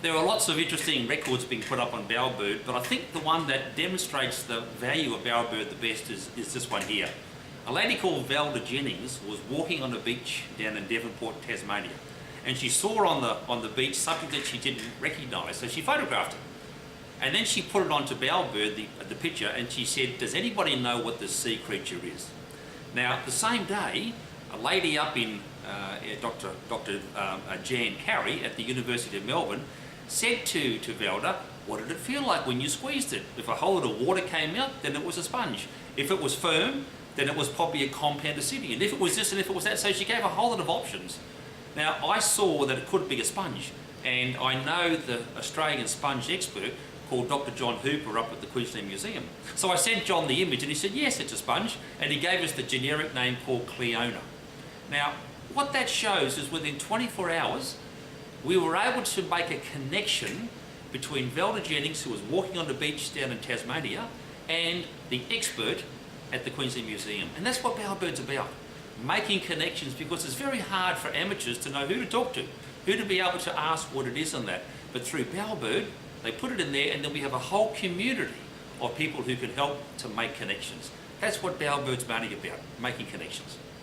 There are lots of interesting records being put up on BowerBird, but I think the one that demonstrates the value of BowerBird the best is this one here. A lady called Valda Jennings was walking on a beach down in Devonport, Tasmania, and she saw on the beach something that she didn't recognise, so she photographed it. And then she put it onto BowerBird, the picture, and she said, "Does anybody know what this sea creature is?" Now, the same day, a lady up in Dr. Jan Carey at the University of Melbourne said to Valda, "What did it feel like when you squeezed it? If a whole lot of water came out, then it was a sponge. If it was firm, then it was probably a compound acidic. If it was this and if it was that," so she gave a whole lot of options. Now, I saw that it could be a sponge, and I know the Australian sponge expert called Dr. John Hooper up at the Queensland Museum. So I sent John the image and he said, "Yes, it's a sponge," and he gave us the generic name called Cleona. Now, what that shows is within 24 hours, we were able to make a connection between Valda Jennings, who was walking on the beach down in Tasmania, and the expert at the Queensland Museum. And that's what BowerBird's about, making connections, because it's very hard for amateurs to know who to talk to, who to be able to ask what it is on that. But through BowerBird, they put it in there, and then we have a whole community of people who can help to make connections. That's what BowerBird's mainly about, making connections.